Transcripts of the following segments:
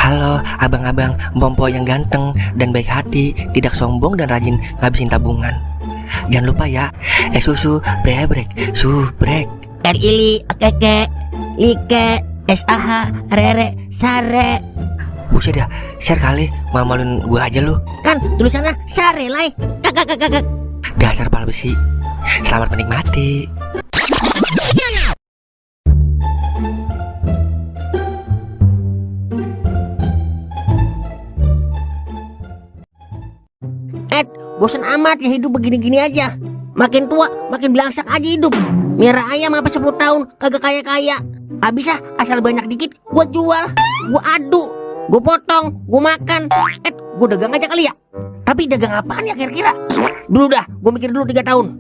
Halo abang-abang Bompo yang ganteng dan baik hati, tidak sombong dan rajin ngabisin tabungan. Jangan lupa ya, susu brebrek, subrek. Ili, keke, like, SAH, rere, sare. Buset dah, share kali, malu-maluin gua aja lu. Kan tulisannya sare lai. Kakak. Dasar pala besi. Selamat menikmati. Bosan amat ya hidup begini-gini aja. Makin tua makin belangsak aja hidup. Miara ayam apa 10 tahun kagak kaya-kaya. Abisah asal banyak dikit gua jual, gua adu, gua potong, gua makan. Gua dagang aja kali ya. Tapi dagang apaan ya kira-kira? Dulu dah, gua mikir dulu 3 tahun.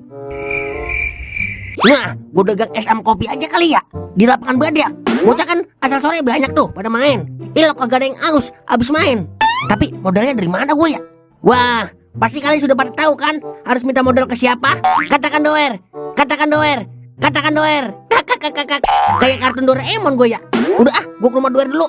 Nah, gua dagang es sama kopi aja kali ya. Di lapangan Badak. Bocah kan asal sore banyak tuh pada main. Ilok kagak ada yang aus abis main. Tapi modalnya dari mana gua ya? Wah, pasti kalian sudah pada tahu kan harus minta modal ke siapa? Katakan doer. Kakak. Kayak kartun Doraemon gue ya. Udah gue ke rumah doer dulu.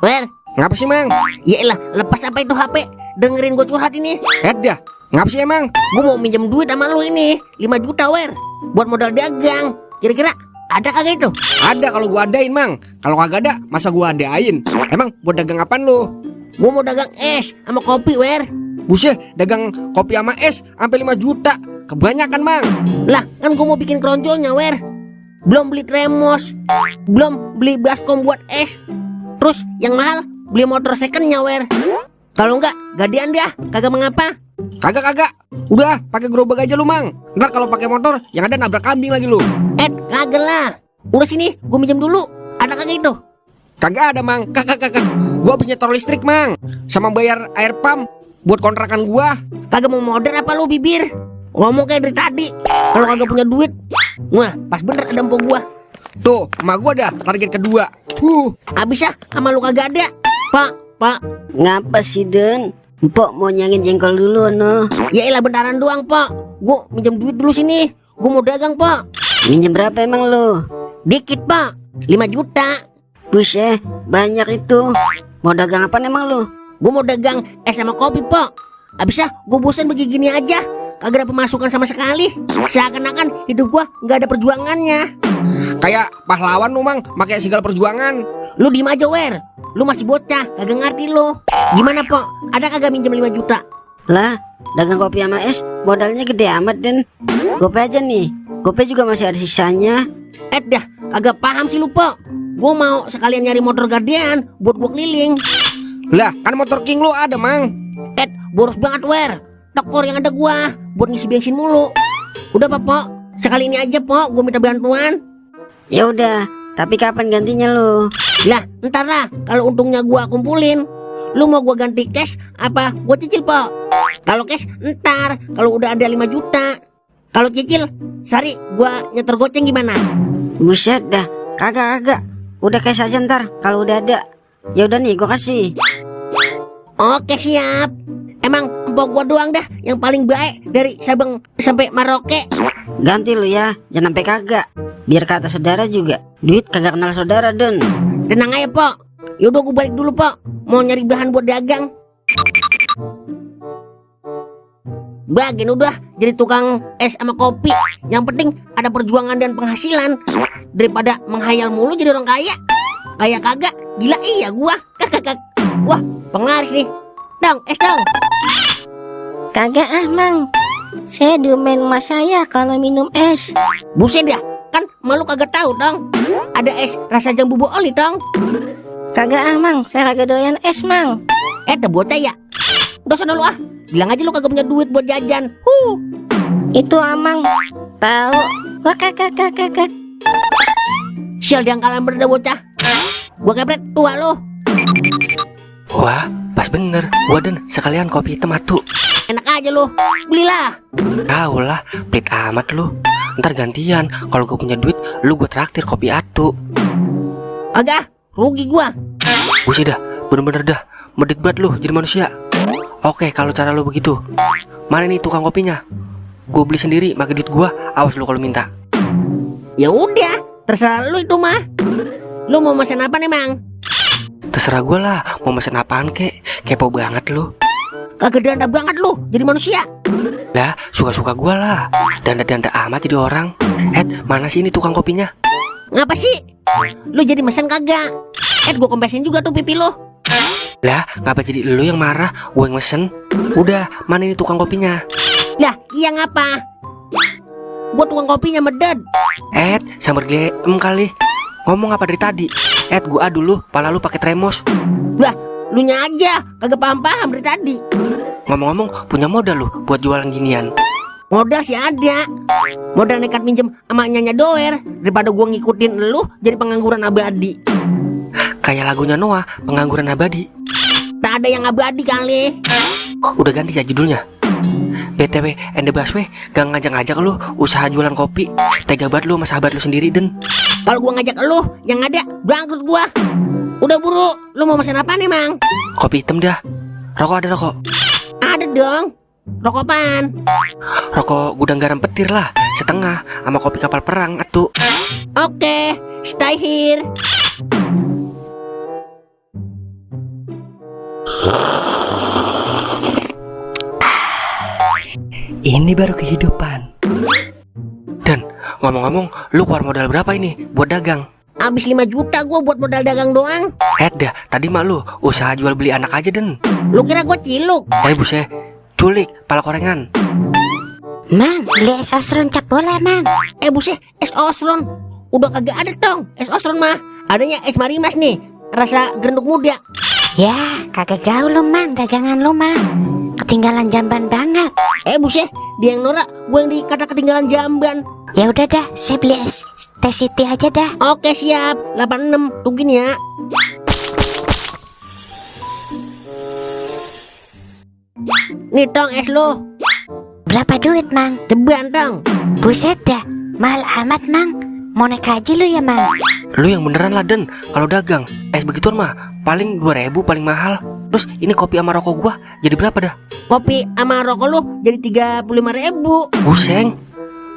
Wer. Ngapa sih, Mang? Yaelah, lepas apa itu HP? Dengerin gue curhat ini. Dah, ngapa sih emang? Gue mau minjem duit sama lu ini 5 juta wer, buat modal dagang. Kira-kira ada kagak itu? Ada kalau gua adain, Mang. Kalau kagak ada, masa gua adain? Emang buat dagang apaan lu? Gue mau dagang es sama kopi wer. Buset, dagang kopi sama es sampai 5 juta. Kebanyakan, Mang. Lah, kan gue mau bikin keroncolnya wer. Belum beli tremos, belum beli baskom buat es. Terus yang mahal beli motor secondnya wer. Kalau enggak, gadean dia, kagak mengapa. Kagak. Udah, pakai gerobak aja lu, Mang. Ntar kalau pakai motor, yang ada nabrak kambing lagi lu. Kagak lah. Udah sini, gue minjem dulu. Ada kagak itu? Kagak ada, Mang. Kagak. Gua habis nyetor listrik, Mang. Sama bayar air pump buat kontrakan gua. Kagak mau modern apa lu bibir? Ngomong kayak dari tadi. Kalau kagak punya duit. Wah, pas bener ada empok gua. Tuh, emak gua ada target kedua. Abis ya, sama lu kagak ada. Pak. Ngapa sih Den? Mpok mau nyangin jengkol dulu no. Ya elah bentaran doang Pak. Gue minjem duit dulu sini. Gue mau dagang Pak. Minjem berapa emang lo? Dikit Pak, 5 juta. Buset, banyak itu. Mau dagang apa emang lo? Gue mau dagang es sama kopi Pak. Abisnya gue bosan begini aja. Kagak ada pemasukan sama sekali. Seakan-akan hidup gue gak ada perjuangannya. Kayak pahlawan lu, Mang, pakai segala perjuangan. Lu diem aja wer. Lu masih bocah, kagak ngerti lu. Gimana Pok? Ada kagak minjem 5 juta? Lah, dagang kopi sama es modalnya gede amat Den. Gope aja nih. Gope juga masih ada sisanya. Dah, kagak paham sih lu Pok. Gue mau sekalian nyari motor gadean buat gue keliling. Lah, kan motor King lu ada, Mang. Boros banget wer. Tekor yang ada gua buat ngisi bensin mulu. Udah Pok, sekali ini aja Pok, gue minta bantuan. Ya udah, tapi kapan gantinya lo? Lah, entar lah kalau untungnya gua kumpulin. Lu mau gua ganti cash apa gua cicil Pok? Kalau cash entar, kalau udah ada 5 juta. Kalau cicil, Sari gua nyetor goceng gimana? Buset dah, kagak. Udah cash aja ntar kalau udah ada. Ya udah nih gua kasih. Oke siap. Emang empok gua doang dah yang paling baik dari Sabang sampai Maroke. Ganti lu ya, jangan sampai kagak. Biar kata saudara juga. Duit kagak kenal saudara Den. Tenang aja Pok. Yaudah gue balik dulu Pok. Mau nyari bahan buat dagang. Bagian udah jadi tukang es sama kopi. Yang penting ada perjuangan dan penghasilan. Daripada menghayal mulu jadi orang kaya. Kayak kagak, gila iya gua. Kakak. Wah, pengaris nih. Dong, es dong. Kagak Mang. Saya diomelin mas saya kalau minum es. Buset dah, kan malu kagak tahu dong. Ada es rasa jambu oli dong. Kagak Mang, saya kagak doyan es Mang. Dah bocah ya. Udah sana lu bilang aja lu kagak punya duit buat jajan. Itu Amang tahu. Wah kakak. Sial diangkalan bener dah bocah. Gua kepret tua lu. Wah, pas bener. Gua dan sekalian kopi hitam atu. Enak aja lu, belilah. Tahu lah, pelit amat lu. Ntar gantian, kalau gue punya duit, lu gue traktir kopi atu. Agak, rugi gua. Buset dah, bener-bener dah, medit banget lu jadi manusia. Oke, kalau cara lu begitu, mana nih tukang kopinya? Gue beli sendiri, pakai duit gua. Awas lu kalau minta. Ya udah, terserah lu itu mah. Lu mau pesan apa nih, Mang? Terserah gue lah, mau mesen apaan kek. Kepo banget lu. Kagak danda banget lu, jadi manusia. Lah, suka-suka gue lah. Danda-danda amat jadi orang. Mana sih ini tukang kopinya? Ngapa sih? Lu jadi mesen kagak? Gua kempesin juga tuh pipi lu. Lah, ngapa jadi lu yang marah, gue yang mesen? Udah, mana ini tukang kopinya? Lah, iya ngapa? Gua tukang kopinya meded. Sambar GM kali. Ngomong apa dari tadi? Gua dulu, pala lu pakai tremos. Lah, lu nya aja kagak paham-paham dari tadi. Ngomong-ngomong, punya modal lu buat jualan ginian? Modal sih ada. Modal nekat minjem sama Nyanya Doer daripada gua ngikutin lu jadi pengangguran abadi. Kayak lagunya Noah, pengangguran abadi. Tak ada yang abadi kali. Udah ganti ya judulnya. BTW, Ende Baswe gak ngajak-ngajak lu usaha jualan kopi. Tega banget lu sama sahabat lu sendiri, Den. Kalau gua ngajak lu, yang ada bangkrut gua. Udah buru, lu mau pesan apa nih, Mang? Kopi hitam dah. Rokok ada rokok? Ada dong. Rokok apaan? Rokok gudang garam petir lah, setengah sama kopi kapal perang atuh. Oke, stay here. Ini baru kehidupan. Dan ngomong-ngomong, lu keluar modal berapa ini buat dagang? Abis 5 juta gua buat modal dagang doang. Dah, tadi mak lu usaha jual beli anak aja, Den. Lu kira gua ciluk? Buset, culik, pala korengan. Mang, beli es osron cap bola, Mang. Buset, es osron. Udah kagak ada dong, es osron mah. Adanya es marimas nih, rasa gerenduk muda. Ya, kagak gaul lo, Mang, dagangan lo, Mang. Ketinggalan jamban banget. Buset, dia yang norak, gua yang dikata ketinggalan jamban. Ya udah dah, saya beli es teh Siti aja dah. Oke, siap. 86, tungguin ya. Nih tong es lo. Berapa duit, Mang? Ceban dong. Buset dah, mahal amat, Mang. Mau naik haji lu ya, Mang? Lu yang beneran lah, Den. Kalau dagang es begituan mah paling 2.000 paling mahal. Terus ini kopi sama rokok gua jadi berapa dah? Kopi sama rokok lu jadi 35.000. Buseng,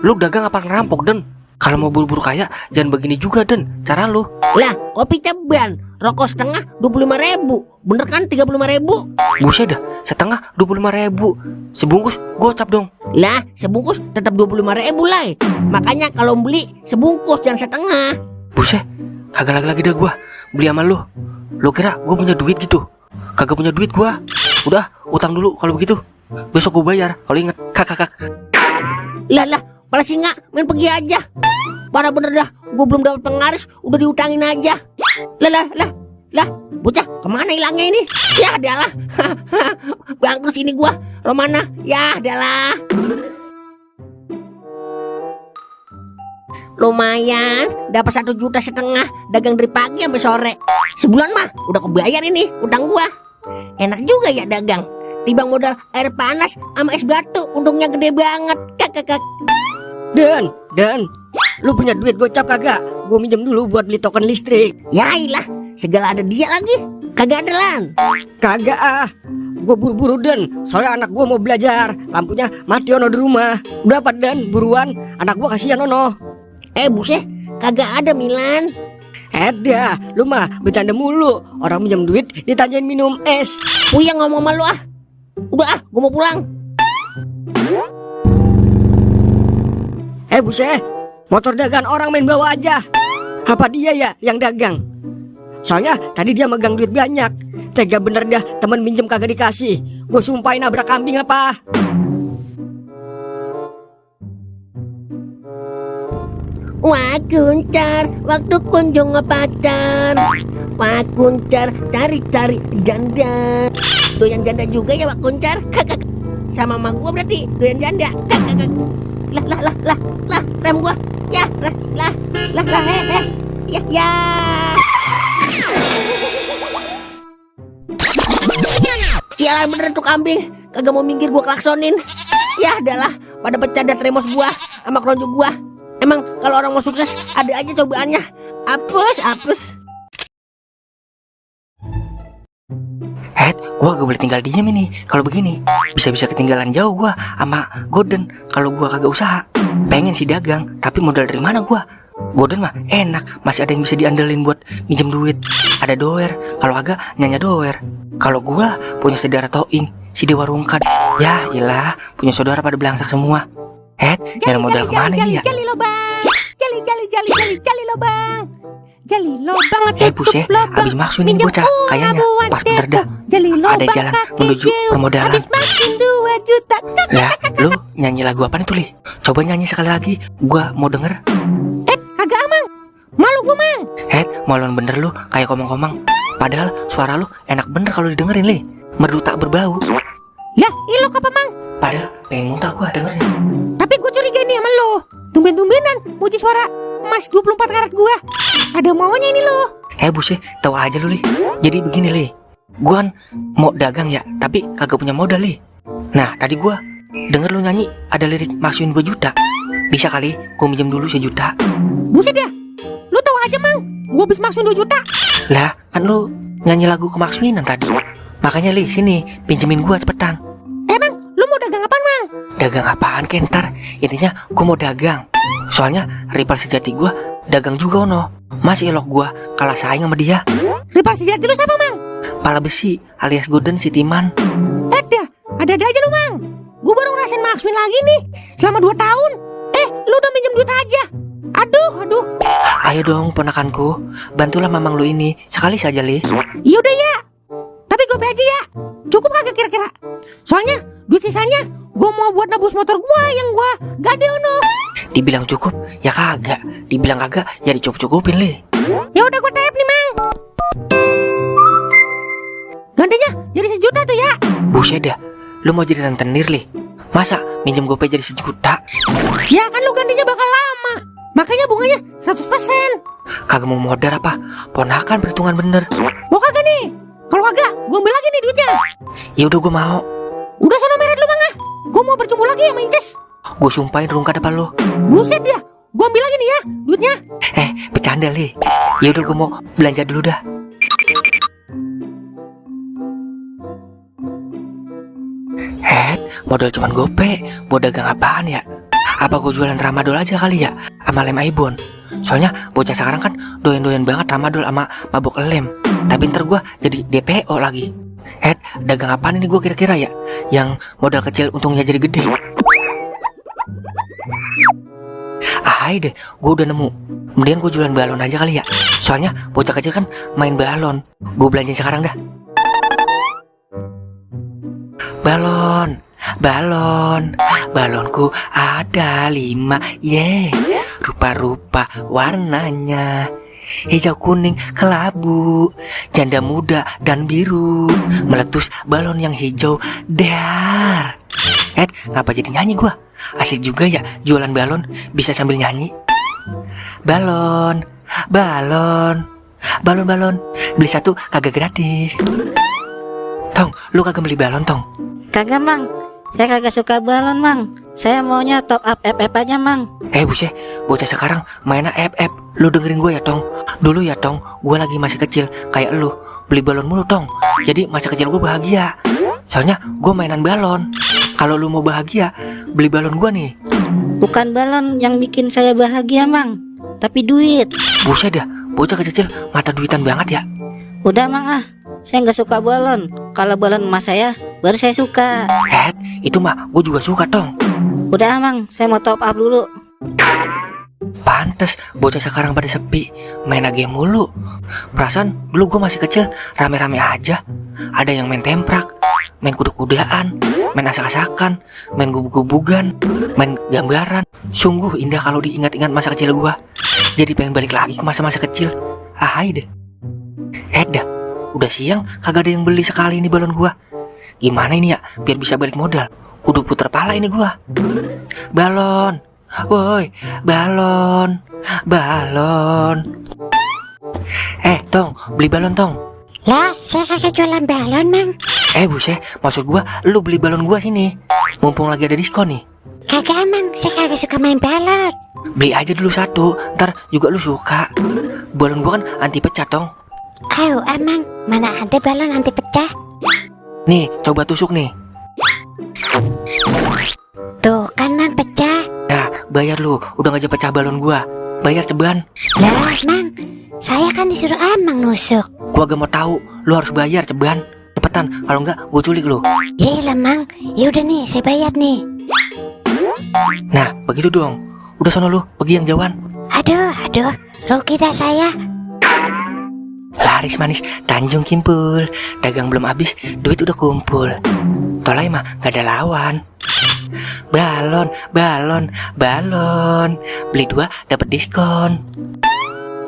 lu dagang apa ngerampok, Den? Kalau mau buru-buru kaya jangan begini juga, Den. Cara lu. Lah, kopi ceban, rokok setengah 25.000. Bener kan 35.000? Buset dah, setengah 25.000. Sebungkus gocap dong. Lah, sebungkus tetap 25.000 lah. Makanya kalau beli sebungkus jangan setengah. Buset, kagak lagi dah gua beli sama lu. Lu kira gua punya duit gitu? Kagak punya duit gua. Udah, utang dulu kalau begitu. Besok gua bayar kalau inget. Kakak. Lah, pala singa, main pergi aja. Parah bener dah, gua belum dapat pengaris udah diutangin aja. Lah, bocah kemana hilangnya ini? Ya adalah, bangkrut sini gua. Romana, ya adalah. Lumayan, dapat 1,5 juta dagang dari pagi sampai sore. Sebulan mah udah kebayar ini utang gua. Enak juga ya dagang. Timbang modal air panas sama es batu, untungnya gede banget. Kakak. Dan, lu punya duit gocap kagak? Gue minjem dulu buat beli token listrik. Yailah, segala ada dia lagi. Kagak ada lan. Kagak ah. Gue buru-buru Dan, soalnya anak gue mau belajar. Lampunya mati ono di rumah. Berapa Dan, buruan. Anak gue kasihan ono. Buset, kagak ada Milan. Dah, lu mah bercanda mulu. Orang minjem duit ditanyain minum es. Puyeng ngomong sama lu ah. Udah ah, gue mau pulang. Buset, motor dagang orang main bawa aja. Apa dia ya yang dagang? Soalnya tadi dia megang duit banyak. Tega bener dah, temen minjem kagak dikasih. Gue sumpahin nabrak kambing apa. Wah kuncar, waktu kunjung pacar. Wah kuncar, cari-cari janda. Doyan janda juga ya Wak Kuncar. Kakak. Sama sama gua berarti doyan janda. Kakak. Lah, rem gua. Ya, lah, Ya. Sialan bener tuh kambing. Kagak mau minggir gua klaksonin. Ya adalah, pada pecah dah tremos gua sama keronjok gua. Emang kalau orang mau sukses ada aja cobaannya. Apes. Gua gak boleh tinggal diem ini. Kalau begini bisa-bisa ketinggalan jauh gua sama Golden kalau gua kagak usaha. Pengen sih dagang, tapi modal dari mana gua? Goden mah enak, masih ada yang bisa diandelin buat minjem duit. Ada doer, kalau agak nyanya doer. Kalau gua punya saudara toing, si Dewa Rungkat. Ya iyalah, punya saudara pada belangsak semua. Nyari modal kemana nih ya? Jali lobang. Jali lobang. Jali lobang Buset, abis maksud nih bocah, kayaknya pas bener dah. Jali Ada jalan menuju permodalan. Habis makin 2 juta. Ya, lu nyanyi lagu apa nih tuh, Li? Coba nyanyi sekali lagi, gua mau denger. Kagak amang. Malu gua mang. Malon bener lu, kayak komang-komang. Padahal suara lu enak bener kalau didengerin, Li. Merdu tak berbau. Lah, ilok apa mang? Padahal pengen muntah gua dengerin. Tapi gua curiga nih sama lo. Tumben-tumbenan muji suara emas 24 karat gua. Ada maunya ini lo. Buset, tahu aja lu, Li. Jadi begini, Li. Gua kan mau dagang ya, tapi kagak punya modal, Li. Nah, tadi gua denger lu nyanyi ada lirik maksuin 2 juta. Bisa kali gua minjem dulu 1 juta. Buset ya. Lu tahu aja mang, gua habis maksuin 2 juta. Lah, kan lu nyanyi lagu kemaksuinan tadi. Makanya, Li, sini pinjemin gua cepetan. Emang lu mau dagang apaan mang? Dagang apaan, Kentar? Intinya gua mau dagang. Soalnya rival sejati gua dagang juga ono. Masih elok gua kalah saing sama dia. Rival sejati lu siapa mang? Pala besi alias Golden si Timan. Ada aja lu mang. Gua baru ngerasain maksuin lagi nih selama 2 tahun. Lu udah minjem duit aja. Aduh. Ayo dong ponakanku, bantulah mamang lu ini sekali saja, Li. Yaudah ya. Tapi gope aja ya. Cukup kagak kira-kira? Soalnya duit sisanya gua mau buat nebus motor gua yang gua gade ono. Dibilang cukup ya kagak, dibilang kagak ya dicukup-cukupin, Li. Ya udah gua tap nih mang. Gantinya jadi 1 juta tuh ya. Buset dah, lu mau jadi rentenir, Li? Masa minjem gopay jadi 1 juta? Ya kan lu gantinya bakal lama. Makanya bunganya 100%. Kagak mau modal apa? Ponakan perhitungan bener. Mau kagak nih? Kalau kagak, gua ambil lagi nih duitnya. Ya udah gua mau. Udah sono meret lu mang ah. Gua mau berjumpa lagi sama Inces. Gua sumpahin Rungkat depan lu. Buset dia. Gua ambil lagi nih ya duitnya. Bercanda, Li. Ya udah gua mau belanja dulu dah. Modal cuman gope, buat dagang apaan ya? Apa gua jualan tramadol aja kali ya? Sama lem Aibon. Soalnya bocah sekarang kan doyan-doyan banget tramadol sama mabuk lem. Tapi ntar gua jadi DPO lagi. Dagang apaan ini gua kira-kira ya? Yang modal kecil untungnya jadi gede. Hai deh, gua udah nemu. Kemudian gua jualan balon aja kali ya? Soalnya bocah kecil kan main balon. Gua belanjain sekarang dah. Balonku ada 5, rupa-rupa warnanya, hijau, kuning, kelabu, janda muda dan biru. Meletus balon yang hijau dar. Ngapa jadi nyanyi gua? Asik juga ya jualan balon bisa sambil nyanyi. Balon, beli 1 kagak gratis. Tong, lu kagak beli balon, Tong? Kagak mang, saya kagak suka balon mang. Saya maunya top up FF aja mang. Buset, bocah sekarang mainnya FF. Lu dengerin gue ya, Tong. Dulu ya, Tong, gue lagi masih kecil kayak lu, beli balon mulu, Tong. Jadi masa kecil gue bahagia. Soalnya gue mainan balon. Kalau lu mau bahagia, beli balon gue nih. Bukan balon yang bikin saya bahagia mang, tapi duit. Buset dah, bocah kecil mata duitan banget ya. Udah mang ah, saya nggak suka balon. Kalau balon emas saya baru saya suka. Itu mah gue juga suka, Tong. Udah mang, saya mau top up dulu. Pantes bocah sekarang pada sepi, main game mulu. Perasaan dulu gue masih kecil rame-rame aja. Ada yang main temprak, main kuda-kudaan, main asak-asakan, main gubug-gubugan, main gambaran. Sungguh indah kalau diingat-ingat masa kecil gue. Jadi pengen balik lagi ke masa-masa kecil. Hai deh. Dah, udah siang kagak ada yang beli sekali ini balon gua. Gimana ini ya biar bisa balik modal? Kudu puter pala ini gua. Balon, woi, balon. Tong, beli balon, Tong. Lah, saya kagak jualan balon, Mang. Buset, maksud gua lu beli balon gua sini. Mumpung lagi ada diskon nih. Kagak, Mang. Saya kagak suka main balon. Beli aja dulu 1, ntar juga lu suka. Balon gua kan anti pecah, Tong. Ayo, Mang. Mana ada balon anti pecah? Nih, coba tusuk nih. Tuh kan, Mang, pecah. Nah, bayar lu, udah ngajak pecah balon gua. bayar ceban. Lah, Mang, saya kan disuruh Amang nusuk. Gua gak mau tahu, lu harus bayar ceban. Cepetan, kalau enggak gue culik lu. Yelah, Mang. Ya udah nih, saya bayar nih. Nah, begitu dong. Udah sono lu, pergi yang jauhan. Aduh, rugi dah saya. Laris manis, Tanjung Kimpul. Dagang belum habis, duit udah kumpul. Tolai mah gak ada lawan. Balon. Beli 2 dapat diskon.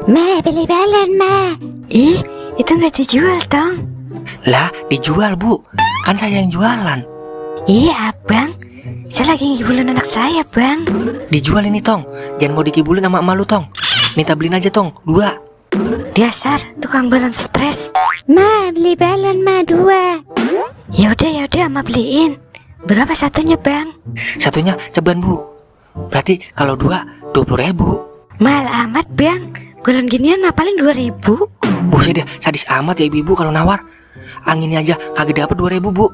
Ma, beli balon, Ma. Ih, itu nggak dijual dong. Lah, dijual bu. Kan saya yang jualan. Iya, Bang. Saya lagi ngibulin anak saya, Bang. Dijual ini tong. Jangan mau dikibulin sama emak lu tong. Minta beliin aja tong, 2. Dasar tukang balon stres. Ma, beli balon, Ma, 2. Ya udah, Ma beliin. Berapa satunya, Bang? Satunya ceban bu. Berarti kalau 2, 20.000. Mahal amat, Bang. Balon ginian mah paling 2.000. Buset deh, sadis amat ya ibu-ibu kalau nawar. Anginnya aja kagak dapet 2.000 bu.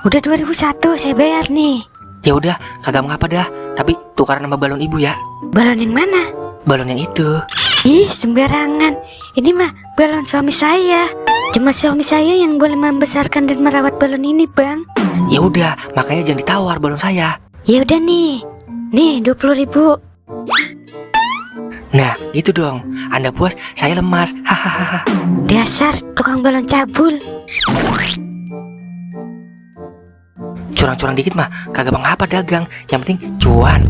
Udah 2001 saya bayar nih. Ya udah, kagak mengapa dah. Tapi tukaran sama balon ibu ya. Balon yang mana? Balon yang itu. Ih, sembarangan. Ini mah balon suami saya. Cuma suami saya yang boleh membesarkan dan merawat balon ini, Bang. Ya udah, makanya jangan ditawar balon saya. Ya udah nih. Nih, 20.000. Nah, gitu dong. Anda puas, saya lemas. Hahaha. Dasar tukang balon cabul. Curang-curang dikit mah kagak mengapa dagang. Yang penting cuan.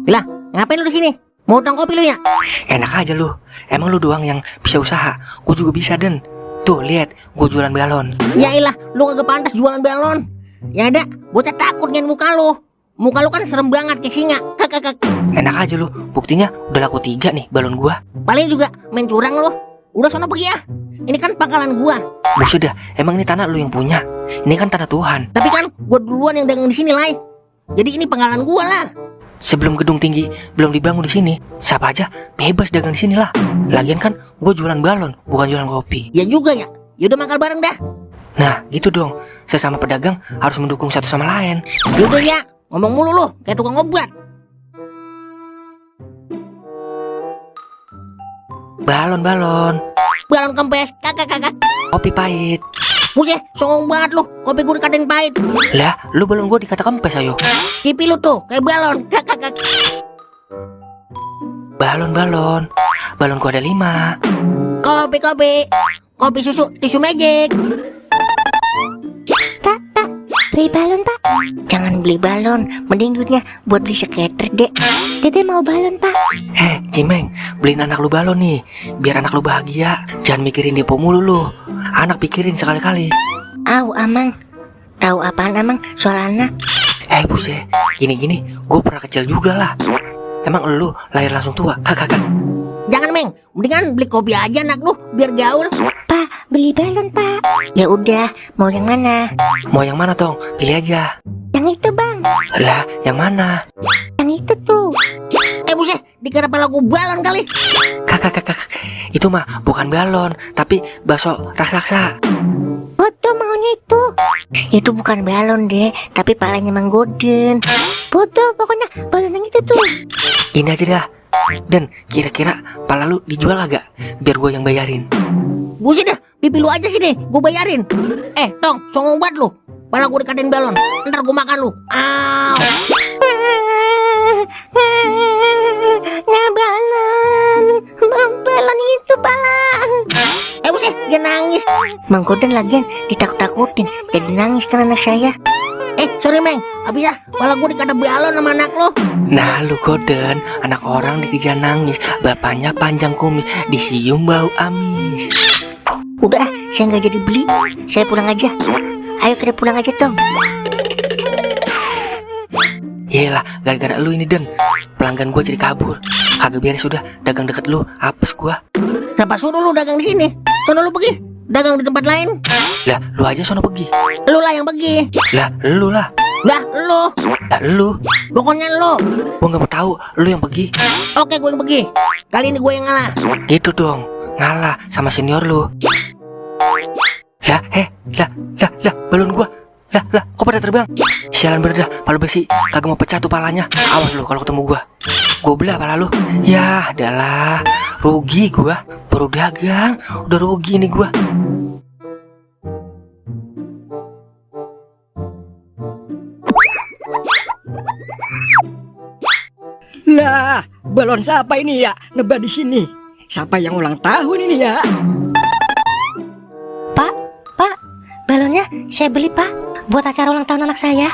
Lah, ngapain lu di sini? Mau utang kopi lu ya? Enak aja lu. Emang lu doang yang bisa usaha. Gue juga bisa Den. Tuh lihat, gue jualan balon. Ya ilah, lu kagak pantas jualan balon. Yang ada, bocah takut ngeliat muka lu. Muka lu kan serem banget kayak singa. Kakak. Enak aja lu. Buktinya udah laku 3 nih balon gua. Paling juga main curang lu. Udah sono pergi ya. Ini kan pangkalan gua. Buset dah, emang ini tanah lu yang punya. Ini kan tanah Tuhan. Tapi kan gua duluan yang dagang di sini, Lai. Jadi ini pangkalan gua lah. Sebelum gedung tinggi belum dibangun di sini, siapa aja bebas dagang di sini lah. Lagian kan gue jualan balon, bukan jualan kopi. Ya juga ya. Yaudah mangkal bareng dah. Nah, gitu dong. Sesama pedagang harus mendukung satu sama lain. Yaudah ya. Ngomong mulu lu kayak tukang obat. Balon. Balon kempes. Kakak. Kopi pahit. Buset, songong banget lu. Kopi gua dikatain pahit. Lah, lu balon gue dikata kempes ayo. Pipi lu tuh kayak balon. Kakak. Balon. Balon gua ada 5. Kopi. Kopi susu, tisu magic. Tak, beli balon, tak. Jangan beli balon, mending duitnya buat beli skater, Dek. Dede mau balon, tak. Cimeng, beliin anak lu balon nih. Biar anak lu bahagia. Jangan mikirin depo mulu lu. Anak pikirin sekali-kali. Au, Amang. Tahu apaan, Amang, soal anak? Buset, gini-gini gue pernah kecil juga lah. Emang lu lahir langsung tua? Kagak. Jangan, Meng. Mendingan beli kopi aja anak lu biar gaul. Pak, beli balon, Pak. Ya udah, mau yang mana? Mau yang mana tong? Pilih aja. Yang itu, Bang. Lah, yang mana? Yang itu tuh. Buset, dikira lagu balon kali. Kakak. Itu mah bukan balon, tapi bakso raksasa. Bodoh maunya itu. Itu bukan balon, Dek, tapi palanya Mang Goden. Bodoh, pokoknya balon yang itu tuh. Ini aja dah. Dan kira-kira pala lu dijual agak? Biar gue yang bayarin. Buset dah, pipi lu aja sini, gue bayarin. Tong, songong banget lu. Pala gue dikatain balon. Ntar gue makan lu. Nggak balon. Balon itu pala. Buset, dia nangis. Mang Goden lagian ditakut-takutin. Jadi nangis kan anak saya. Sorry, Meng. Abis ya, pala gue dikata balon sama anak lu. Nah lu Goden, anak orang dikejar nangis. Bapaknya panjang kumis, disium bau amis. Udah, saya nggak jadi beli. Saya pulang aja. Ayo kita pulang aja, Tong. Yelah, gara-gara lu ini Den. Pelanggan gue jadi kabur. Kagak beres sudah, dagang deket lu, apes gua. Siapa suruh lu dagang di sini? Sono lu pergi. Dagang di tempat lain. Lah, lu aja sono pergi. Lu lah yang pergi. Lah, lu lah. Lah, lu. Lah, lu. Pokoknya lu. Gua nggak mau tahu, lu yang pergi. Oke, gue yang pergi. Kali ini gue yang ngalah. Gitu dong, ngalah sama senior lu. Lah, balon gua. Lah, kok pada terbang? Sialan bener dah, palu besi kagak mau pecah tuh palanya. Awas lu kalau ketemu gua belah pala lu. Yah, adalah rugi gua. Baru dagang, udah rugi nih gua. Lah, balon siapa ini ya? Nebak di sini. Siapa yang ulang tahun ini ya? Pak, balonnya saya beli pak, buat acara ulang tahun anak saya.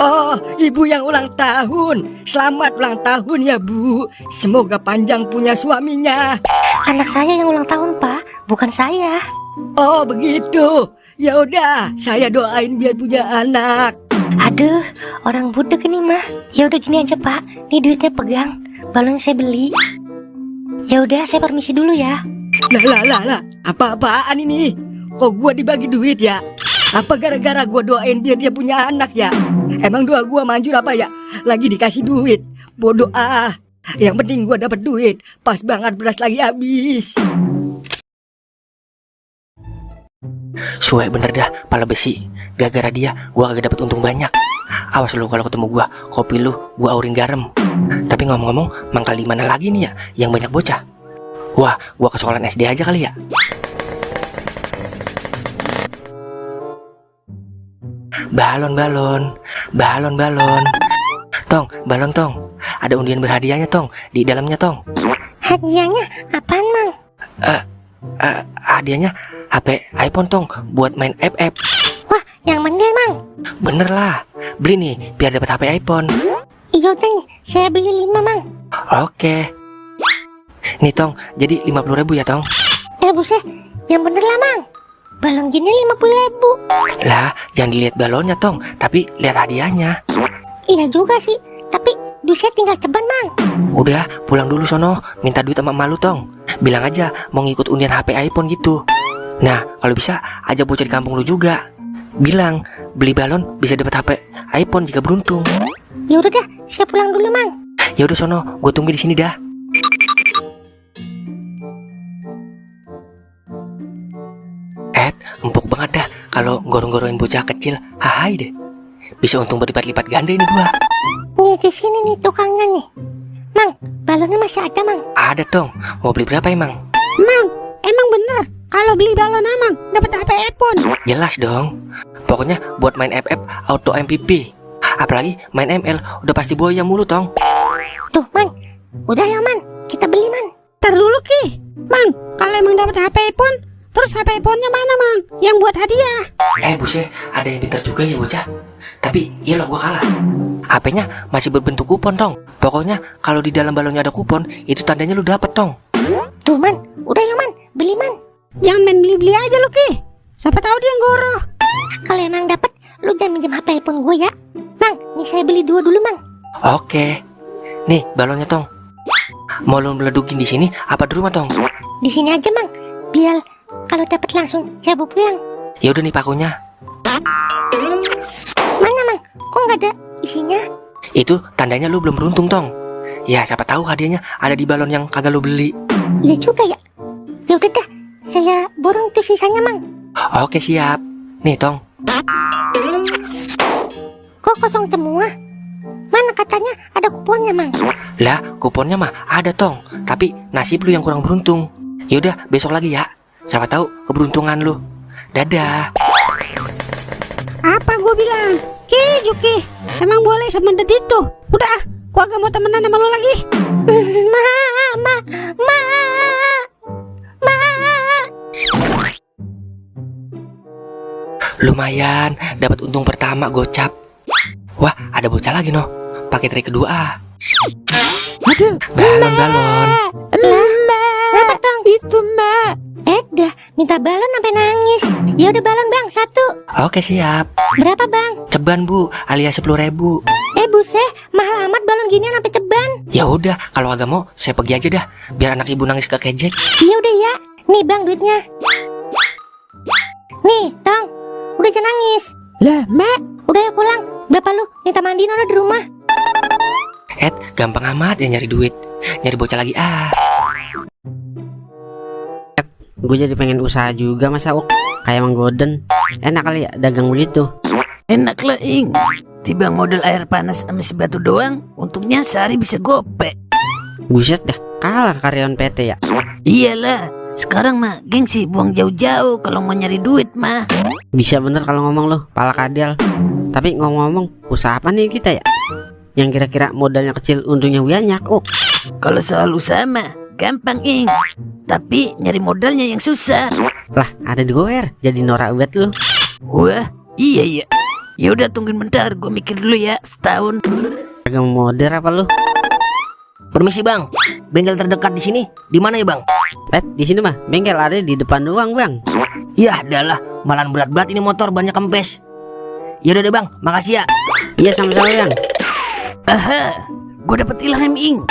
Oh, ibu yang ulang tahun. Selamat ulang tahun ya, Bu. Semoga panjang punya suaminya. Anak saya yang ulang tahun pak, bukan saya. Oh, begitu. Ya udah, saya doain biar punya anak. Aduh, orang budek ini mah. Ya udah gini aja pak, nih duitnya pegang, balonnya saya beli. Ya udah, saya permisi dulu ya. Lah, apa-apaan ini? Kok gua dibagi duit ya? Apa gara-gara gua doain biar dia punya anak ya? Emang doa gua manjur apa ya? Lagi dikasih duit. Bodoh ah. Yang penting gua dapat duit. Pas banget beras lagi habis. Suwe bener dah, pala besi. Gara-gara dia gua kagak dapet untung banyak. Awas lu kalau ketemu gua, kopi lu gua aurin garam. Tapi ngomong-ngomong, mangkal di mana lagi nih ya yang banyak bocah? Wah, gua ke sekolahan SD aja kali ya. Balon. Tong, balon tong. Ada undian berhadiahnya tong, di dalamnya tong. Hadiahnya apaan mang? Hadiahnya HP iPhone tong, buat main FF. Wah, yang bener mang. Bener lah, beli nih biar dapat HP iPhone. Iya udah nih, saya beli 5 mang. Oke. Nih tong, jadi 50.000 ya tong. Buset, yang bener lah mang. Balon gini 50.000. Lah, jangan dilihat balonnya tong, tapi lihat hadiahnya. Iya juga sih, tapi duit saya tinggal ceban mang. Udah, pulang dulu sono, minta duit sama emak lu tong. Bilang aja mau ngikut undian HP iPhone gitu. Nah, kalau bisa ajak bocah di kampung lu juga. Bilang beli balon bisa dapat HP iPhone jika beruntung. Ya udah dah, saya pulang dulu mang. Ya udah sono, gue tunggu di sini dah. Empuk banget dah kalau gorong-gorongin bocah kecil. Hai deh. Bisa untung berlipat-lipat ganda ini gua. Nih di sini nih tukangnya nih. Mang, balonnya masih ada mang. Ada dong. Mau beli berapa emang? Mang, emang bener kalau beli balon amang dapat HP iPhone? Jelas dong. Pokoknya buat main FF auto MVP. Apalagi main ML udah pasti buaya mulu tong. Tuh man, udah ya man, kita beli man. Ntar dulu Ki, Mang, kalau emang dapat HP iPhone, terus HP iPhone-nya mana Mang? Yang buat hadiah? Buset, ada yang pintar juga ya bocah. Tapi iyalah gua kalah. HP-nya masih berbentuk kupon tong. Pokoknya kalau di dalam balonnya ada kupon, itu tandanya lu dapet tong. Tuh man, udah ya man, beli man. Jangan main beli-beli aja lu Ki. Siapa tahu dia ngoroh. Kalau emang dapet, lu jangan minjem HP iPhone gue ya. Mang, nih saya beli 2 dulu mang. Oke. Nih balonnya tong. Mau lu meledukin di sini apa di rumah tong? Di sini aja mang, biar kalau dapet langsung saya bawa pulang. Ya udah nih pakunya. Mana mang? Kok nggak ada isinya? Itu tandanya lu belum beruntung tong. Ya siapa tahu hadiahnya ada di balon yang kagak lu beli. Iya juga ya. Ya udah dah, saya borong tuh sisanya mang. Oke siap. Nih tong. Kok kosong semua? Mana katanya ada kuponnya mang? Lah kuponnya mah ada tong. Tapi nasib lu yang kurang beruntung. Yaudah besok lagi ya. Siapa tahu keberuntungan lu. Dadah. Apa gue bilang? Ki, Juki, emang boleh semendet itu? Udah ah, gue agak mau temenan sama lu lagi. Ma. Lumayan, dapat untung pertama gocap. Wah, ada bocah lagi noh. Pakai trik kedua ah. Aduh, Balon. Apa tong? itu Mbak. Dah, minta balon sampai nangis. Ya udah balon bang, 1. Oke siap. Berapa bang? Ceban bu, alias 10.000. Buset, mahal amat balon ginian sampai ceban. Ya udah, kalau agak mau saya pergi aja dah. Biar anak ibu nangis kekejek. Iya udah ya. Nih bang duitnya. Nih, tong. Udah jangan nangis. Lah, Mbak. Udah ya pulang. Bapak lu minta mandiin udah di rumah. Gampang amat ya nyari duit. Nyari bocah lagi ah. Gue jadi pengen usaha juga Mas Auk. Kayak Mang Goden. Enak kali ya dagang begitu. Enak lah Ing. Tibang modal air panas sama si batu doang, untungnya sehari bisa gope. Buset dah, kalah karyawan PT ya. Iyalah, sekarang mah gengsi buang jauh-jauh kalau mau nyari duit mah. Bisa bener kalau ngomong lo, pala kadal. Tapi ngomong-ngomong, usaha apa nih kita ya? Yang kira-kira modalnya kecil, untungnya banyak. Oh, Kalau soal usaha mah gampang Ing, tapi nyari modalnya yang susah. lah ada di goer, jadi norak buat lo. Wah, iya ya. Ya udah tungguin bentar, gue mikir dulu ya setahun. Agak modern apa lo? Permisi bang, bengkel terdekat di sini di mana ya bang? Di sini mah bengkel ada di depan doang bang. Ya adalah, malan berat banget ini motor, banyak kempes. Ya udah deh bang, makasih ya. Iya sama-sama bang. Aha, gue dapet ilham Ing.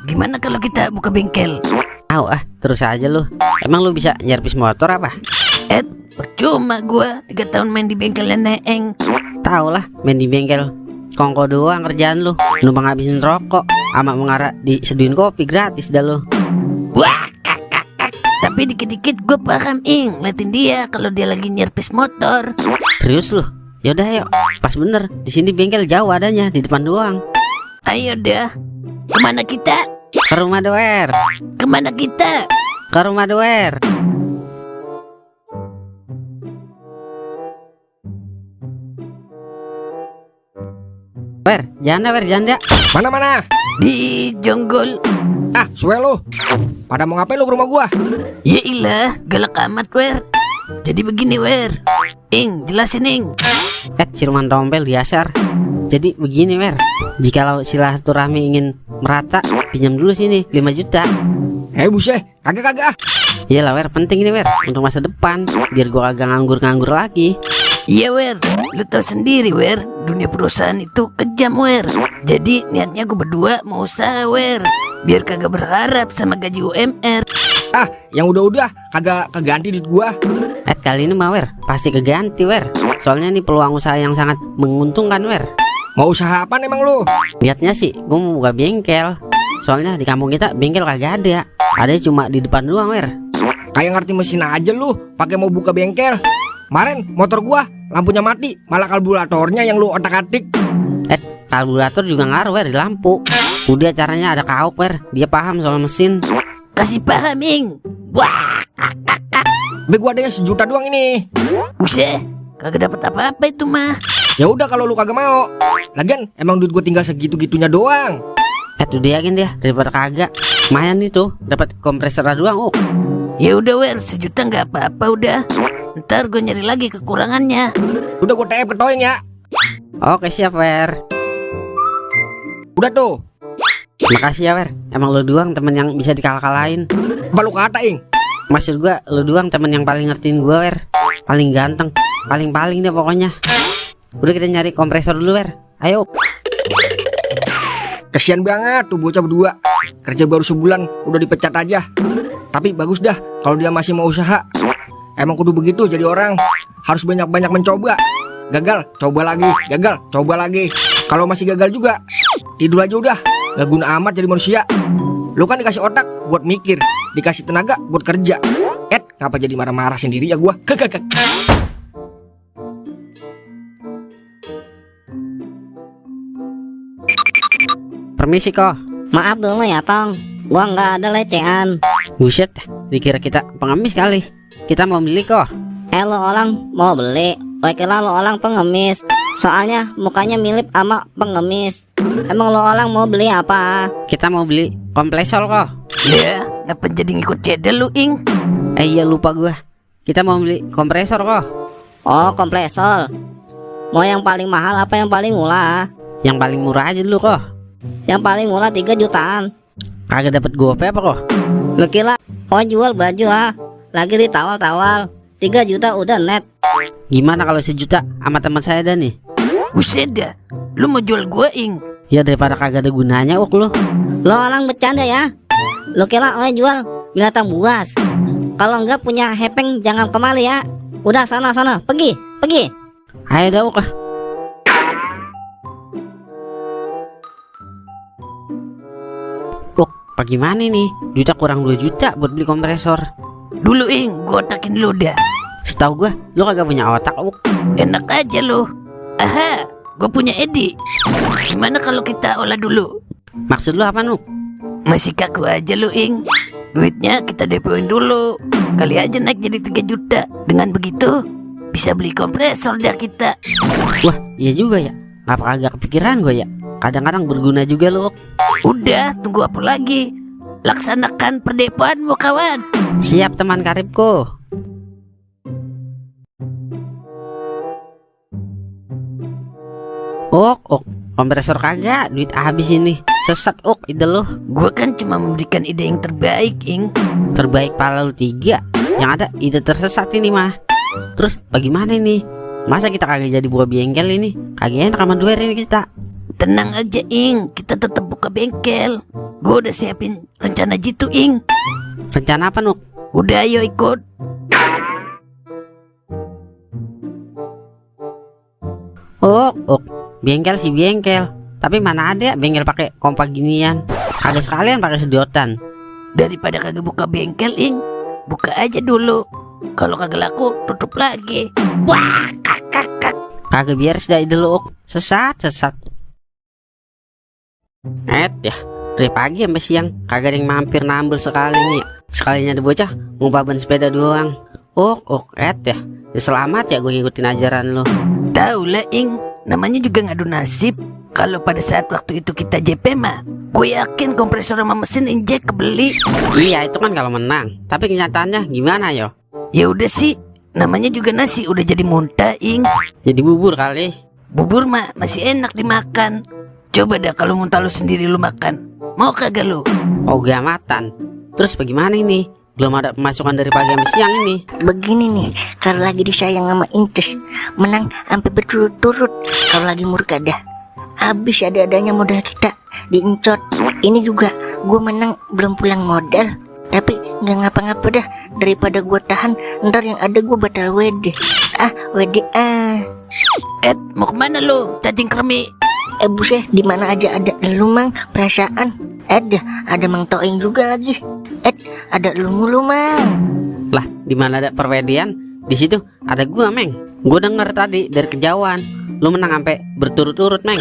Gimana kalau kita buka bengkel? Tahu terus aja lo. Emang lo bisa nyervis motor apa? Percuma gue 3 tahun main di bengkelnya Neeng. Tahu lah, main di bengkel kongko doang kerjaan lo. Numpang ngabisin rokok, sama mengarah diseduin kopi gratis dah lo. Wah, tapi dikit-dikit gue paham Ing. Liatin dia kalau dia lagi nyervis motor. Serius lo? Yaudah ayo, pas bener. Di sini bengkel jauh adanya, di depan doang. Ayo dah. Kemana kita? Ke rumah doer. Kemana kita? Ke rumah doer. Wer, jangan. Mana? Di Jonggol. Ah, suwe lu. Pada mau ngapain lu ke rumah gua? Ya ilah, galak amat Wer. Jadi begini Wer. Ing, jelasin Ing. Siluman tompel diasar. Jadi begini Wer, jikalau silaturahmi ingin merata, pinjam dulu sini 5 juta. Buset, kagak. Iyalah Wer, penting ini Wer, untuk masa depan, biar gua kagak nganggur-nganggur lagi. Iya Wer, lu tau sendiri Wer, dunia perusahaan itu kejam Wer. Jadi niatnya gue berdua mau usaha Wer, biar kagak berharap sama gaji UMR. Ah, yang udah kagak keganti duit gua. Kali ini mah Wer, pasti keganti Wer. Soalnya ini peluang usaha yang sangat menguntungkan Wer. Mau usaha apa emang lu? Niatnya sih gua mau buka bengkel. Soalnya di kampung kita bengkel kagak ada. Ada cuma di depan doang Wer. Kayak ngerti mesin aja lu, pakai mau buka bengkel. Kemarin motor gua lampunya mati, malah karburatornya yang lu otak-atik. Karburator juga ngaruh Wer di lampu. Udah caranya ada kauk Wer, dia paham soal mesin. Kasih paham Ing. Wah, Be gua adanya 1 juta doang ini. buset, kagak dapat apa-apa itu mah. Ya udah kalau lu kagak mau. Lagian emang duit gua tinggal segitu-gitunya doang. Udah yakin dia daripada kagak. Lumayan itu, dapat kompresor doang. Ya udah Wer, 1 juta nggak apa-apa udah. Ntar gue nyari lagi kekurangannya. Udah gua TF ke Toing ya. Oke siap Wer. Udah tuh. Makasih ya Wer. Emang lu doang temen yang bisa dikalah-kalahin. Apa lu kata Ing? Maksud gua lu doang temen yang paling ngertiin gua Wer. Paling ganteng, paling deh pokoknya. Udah kita nyari kompresor dulu Wer. Ayo. Kasian banget tuh bocah berdua. Kerja baru sebulan udah dipecat aja. Tapi bagus dah kalau dia masih mau usaha. Emang kudu begitu jadi orang. Harus banyak-banyak mencoba. Gagal, coba lagi. Gagal, coba lagi. Kalau masih gagal juga, tidur aja udah. Gak guna amat jadi manusia. Lu kan dikasih otak buat mikir, dikasih tenaga buat kerja. Ngapa jadi marah-marah sendiri ya gua? Permisi kok. Maaf dulu ya Tong, gua nggak ada lecehan. Buset, dikira kita pengemis kali. Kita mau beli kok. Lo orang mau beli, kira lo orang pengemis. Soalnya mukanya mirip sama pengemis. Emang lo orang mau beli apa? Kita mau beli kompresor kok. Ya, ngapa jadi ngikut cedel lu Ing? Iya lupa gua. Kita mau beli kompresor kok. Oh, kompresor. Mau yang paling mahal apa yang paling murah? Yang paling murah aja dulu kok. Yang paling murah 3 jutaan. Kagak dapat gope apa kok? Lo kira jual baju lagi ditawar-tawar 3 juta udah net. Gimana kalau 1 juta sama teman saya dah nih? Buset dah, lu mau jual gua Ing? Ya daripada kagak ada gunanya lu. Lo orang bercanda ya? Lo kira jual binatang buas? Kalau enggak punya hepeng jangan kemari ya. Udah sana pergi. Ayo dah kah. Bagaimana nih? Duitnya kurang 2 juta buat beli kompresor. Dulu Ing, gua otakin lu dah. Setahu gua, lu kagak punya otak. Enak aja lu. Aha, gue punya ide. Gimana kalau kita olah dulu? Maksud lu apa, Nuk? Masih kaku aja lu, Ing. Duitnya kita depoin dulu. Kali aja naik jadi 3 juta. Dengan begitu, bisa beli kompresor dah kita. Wah, iya juga ya. Apa agak kepikiran gue ya? Kadang-kadang berguna juga lu, Ok. Udah, tunggu apa lagi? Laksanakan perdepoanmu, kawan. Siap teman karibku. Ok, kompresor kagak, duit habis ini. Sesat, Ok, ide lu. Gue kan cuma memberikan ide yang terbaik, Ing. Terbaik pala lu 3. Yang ada ide tersesat ini mah. Terus bagaimana ini? Masa kita kagak jadi buah bengkel ini? Kagak enak sama duit ini kita. Tenang aja, Ing. Kita tetap buka bengkel. Gue udah siapin rencana jitu, Ing. Rencana apa, Nuk? Udah, ayo ikut. Ok, bengkel sih bengkel. Tapi mana ada bengkel pakai kompak ginian? Ada sekalian pakai sedotan. Daripada kagak buka bengkel, Ing, buka aja dulu. Kalau kagak laku, tutup lagi. Wah, kakak. Kagak biar sudah ide lu, Ok. Sesat. Ya, dari pagi sampai siang kagak ada yang mampir nambel sekali nih. Sekalinya ada bocah mau ban sepeda doang. Ok, ya. Selamat ya gue ngikutin ajaran lo. Tahu lah, Ing. Namanya juga ngadu nasib. Kalau pada saat waktu itu kita JP mah, gue yakin kompresor sama mesin injek kebeli. Iya, itu kan kalau menang. Tapi kenyataannya gimana yo? Ya udah sih, namanya juga nasi udah jadi muntah, Ing. Jadi bubur kali. Bubur mah masih enak dimakan. Coba dah kalau muntah lu sendiri lu makan. Mau kagak lu? Gamatan. Terus bagaimana ini? Belum ada pemasukan dari pagi sampai siang ini. Begini nih, kalau lagi disayang sama Inces, menang sampai berturut-turut. Kalau lagi murka dah, habis ada-adanya modal kita diincot. Ini juga gue menang belum pulang modal, tapi nggak ngapa-ngapa dah. Daripada gue tahan, ntar yang ada gue batal WD. WD. Mau kemana lu, cacing kremi? Buset, di mana aja ada lu, Mang, perasaan. Ada Mang Toeng juga lagi. Ada lu mulu, Mang. Lah, di mana ada perwedian? Di situ ada gua, Meng. Gua denger tadi dari kejauhan. Lu menang sampai berturut-turut, Meng.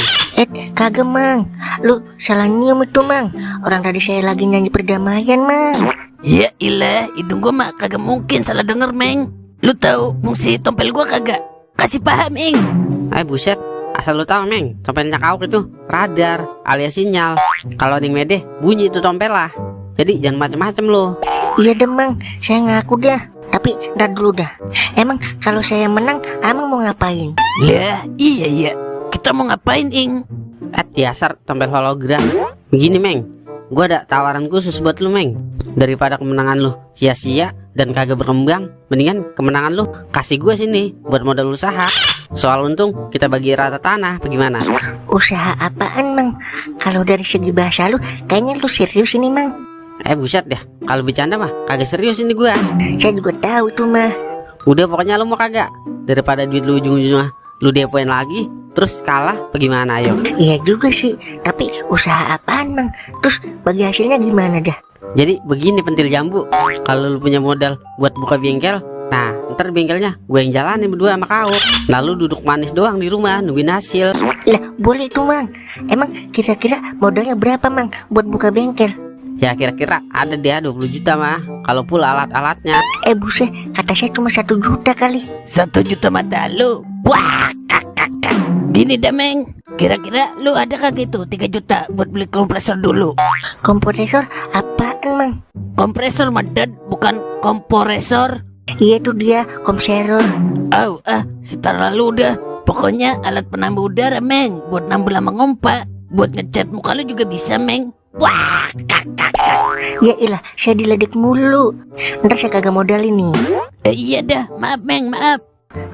Kagak, Mang. Lu salah nyium itu, Mang. Orang tadi saya lagi nyanyi perdamaian, Mang. Ya ilah, hidung gua mah kagak mungkin salah denger, Meng. Lu tahu fungsi tompel gua kagak? Kasih paham, Ing. Buset. Asal lu tahu, Meng, tompelnya Kauk itu radar alias sinyal. Kalau ada yang medeh, bunyi itu tompel lah. Jadi jangan macem-macem lo. Iya deh, Mang, saya ngaku dah. Tapi ntar dulu dah. Emang kalau saya menang, Amang mau ngapain? Lah, iya. Kita mau ngapain, Ing? Dasar tompel hologram. Begini, Meng, gua ada tawaran khusus buat lu, Meng. Daripada kemenangan lu sia-sia dan kagak berkembang, mendingan kemenangan lu kasih gua sini buat modal usaha. Soal untung kita bagi rata tanah, bagaimana? Usaha apaan, Mang? Kalau dari segi bahasa lu, kayaknya lu serius ini, Mang. Buset deh, kalau bercanda mah kagak serius ini gua. Saya juga tahu tuh, mah. Udah pokoknya lu mau kagak? Daripada duit lu ujung-ujungnya lu depoin lagi, terus kalah, bagaimana ayo? Iya juga sih, tapi usaha apaan, Mang? Terus bagi hasilnya gimana dah? Jadi begini pentil jambu, kalau lu punya modal buat buka bengkel, nah ntar bengkelnya gue yang jalanin berdua sama kau. Lalu duduk manis doang di rumah nungguin hasil. Lah boleh tuh, Mang. Emang kira-kira modalnya berapa, Mang, buat buka bengkel? Ya kira-kira ada dia 20 juta mah, kalau full alat-alatnya. Buset, kata saya cuma 1 juta kali. 1 juta mata lu. Wah, kakak. Gini dah, Meng, kira-kira lu ada kagak itu 3 juta buat beli kompresor dulu? Kompresor apaan, Mang? Kompresor madad, bukan kompresor. Iya tuh dia, komseror. Setar lalu udah. Pokoknya alat penambah udara, Meng, buat nambah lama ngompa. Buat ngecat muka lu juga bisa, Meng. Wah, kakak. Ya ilah, saya diledek mulu. Ntar saya kagak modal ini. Iya dah, maaf, Meng, maaf.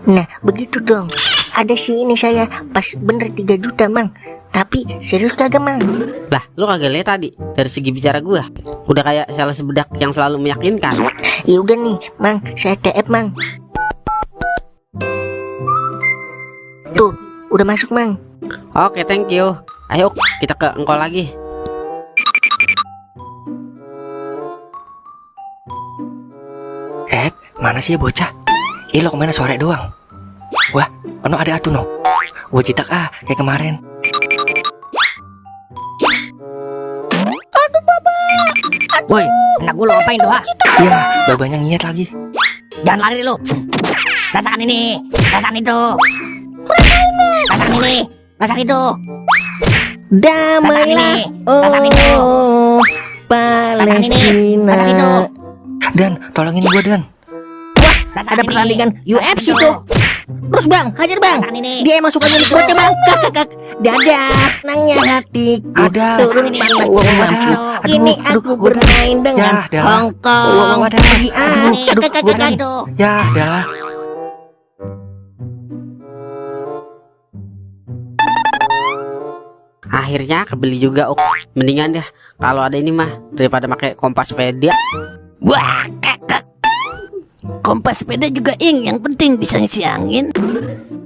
Nah, begitu dong. Ada sih ini saya pas bener 3 juta, Mang. Tapi serius kagak, Mang? Lah, lu kagak lihat tadi dari segi bicara gua udah kayak sales bedak yang selalu meyakinkan. Ya udah nih, Mang, saya TF, Mang. Tuh, udah masuk, Mang. Oke, thank you. Ayo kita ke engkau lagi. Mana sih ya bocah? Lo kemana sore doang? Wah, ono ada atuh no. Gue citak kayak kemarin. Woi, anak gue lo apain tuh, ha? Ya, babanya ngiat lagi. Jangan lari lu. Rasakan ini, rasakan itu. Rasakan ini, rasakan itu. Damailah, Rasakan ini. oh Rasakan ini, Palestina. rasakan itu. Dan, tolongin gue Dan. Rasakan Ada ini. pertandingan UFC Rasakan tuh. Terus bang, hajar bang. Rasakan ini. Dia emang suka nyulik bocah bang. Kakak, dadah, nangnya hatiku Ada. turun Ini. panas Wah, di ada. lampu. Aduh, Ini aduh, aku aduh. bermain dengan Ya, dah. Hongkong. Wah, ada. Pergi Ini. Aduh, kakak gua Dan. itu. Ya, dah. Akhirnya kebeli juga, mendingan dah kalau ada ini mah daripada pakai kompas sepeda. Wah, kakak. Kompas sepeda juga ing, yang penting bisa ngisi angin.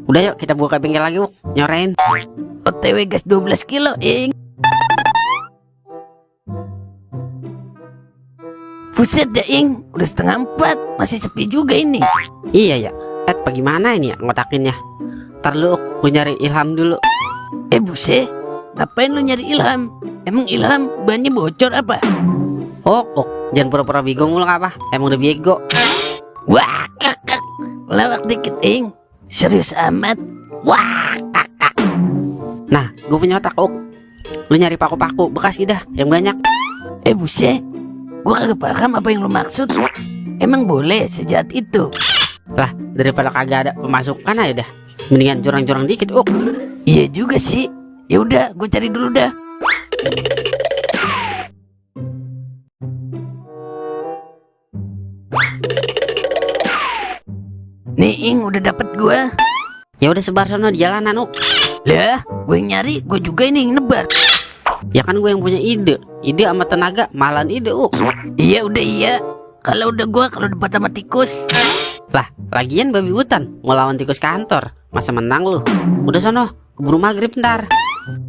Udah yuk kita buka bengkel lagi, nyorain. OTW gas 12 kilo ing. Buset dah ing, udah setengah 4, masih sepi juga ini. Iya ya, bagaimana ini ya ngotakinnya? Ntar lu, gue nyari Ilham dulu. Buset, ngapain lu nyari Ilham? Emang Ilham bannya bocor apa? Jangan pura-pura bego mulu apa? Emang udah bego. Wah, kakak, lawak dikit ing. Serius amat. Wah, kakak. Nah, gue punya otak, Lu nyari paku-paku bekas gitu dah, yang banyak. Buset, gua kagak paham apa yang lu maksud. Emang boleh sejahat itu? Lah, daripada kagak ada pemasukan aja dah. Mendingan curang-curang dikit, Iya juga sih. Ya udah, gue cari dulu dah. Nih ing, udah dapet gua. Ya udah sebar sono di jalanan, Lah, gue yang nyari, gue juga ini yang nebar. Ya kan gue yang punya ide sama tenaga, malahan ide, Iya udah iya. Kalau udah gua, kalau dapat sama tikus. Lah, lagian babi hutan mau lawan tikus kantor, masa menang lu? Udah sono, keburu maghrib ntar.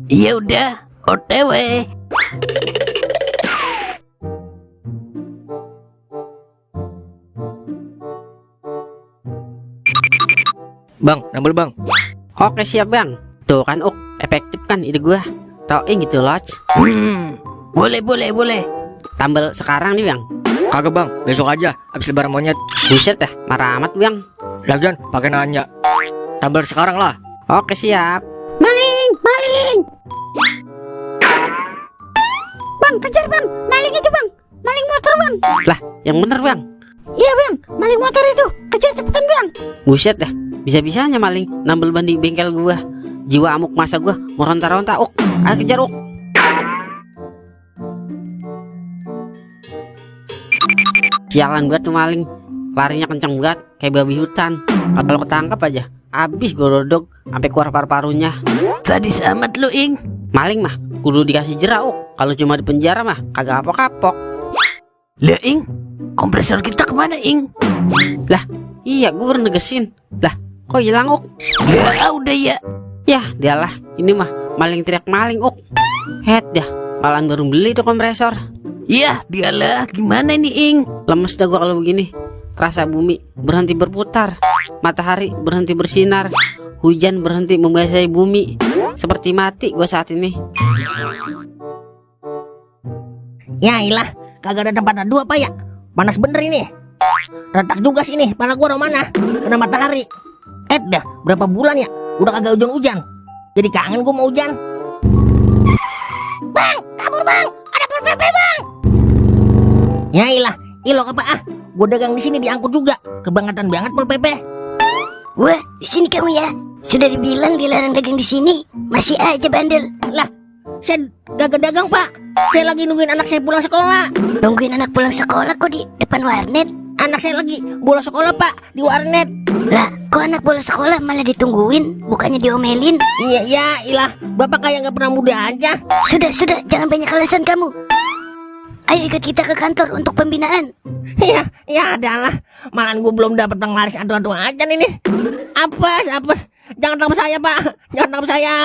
Iya udah, OTW. Bang, nambel bang. Oke siap bang. Tuh kan efektif kan ide gua. Tau gitu loh. Boleh boleh boleh. Tambal sekarang nih bang. Kagak bang, besok aja. Abis lebaran monyet. Buset dah, marah amat bang. Lagian pakai nanya. Tambal sekarang lah. Oke siap. Maling, maling. Bang, kejar bang, maling itu bang, maling motor bang. Lah, yang bener bang. Iya bang, maling motor itu, kejar cepetan bang. Buset dah, bisa-bisanya maling nambel ban di bengkel gua. Jiwa amuk masa gua mau ronta-ronta, ayo kejar, Sialan banget tuh maling, larinya kenceng banget kayak babi hutan. Kalau ketangkap aja, abis gua rodok sampai keluar paru-parunya. Sadis amat lu ing. Maling mah kudu dikasih jerak, kalau cuma di penjara mah kagak kapok-kapok. Lah ing, kompresor kita kemana ing? Lah, iya gua udah negesin. Lah, kok hilang, Lah udah ya. Yah, dialah, ini mah maling teriak maling, dah, malahan baru beli tuh kompresor. Iya, dialah, gimana ini ing? Lemes dah gua kalau begini. Terasa bumi berhenti berputar, matahari berhenti bersinar, hujan berhenti membasahi bumi. Seperti mati gua saat ini. Ya ilah, kagak ada tempat adu apa ya? Panas bener ini. Retak juga sini, pala gua mana? Kena matahari. Dah, berapa bulan ya? Udah kagak hujan-hujan. Jadi kangen gua mau hujan. Bang, kabur bang, ada pol PP bang. Ya ilah, ilok apa ah? Gua dagang di sini diangkut juga. Kebangetan banget pol PP. Wah, di sini kamu ya. Sudah dibilang dilarang dagang di sini, masih aja bandel. Lah, saya kagak dagang pak. Saya lagi nungguin anak saya pulang sekolah. Nungguin anak pulang sekolah kok di depan warnet? Anak saya lagi bolos sekolah pak di warnet. Lah, kok anak bolos sekolah malah ditungguin, bukannya diomelin? Iya, ya ilah, bapak kayak nggak pernah muda aja. Sudah, jangan banyak alasan kamu. Ayo ikut kita ke kantor untuk pembinaan. Ya, ya adalah. Malahan gue belum dapat penglaris adu-adu aja ini. Apes. Jangan tangkap saya, Pak. Jangan tangkap saya.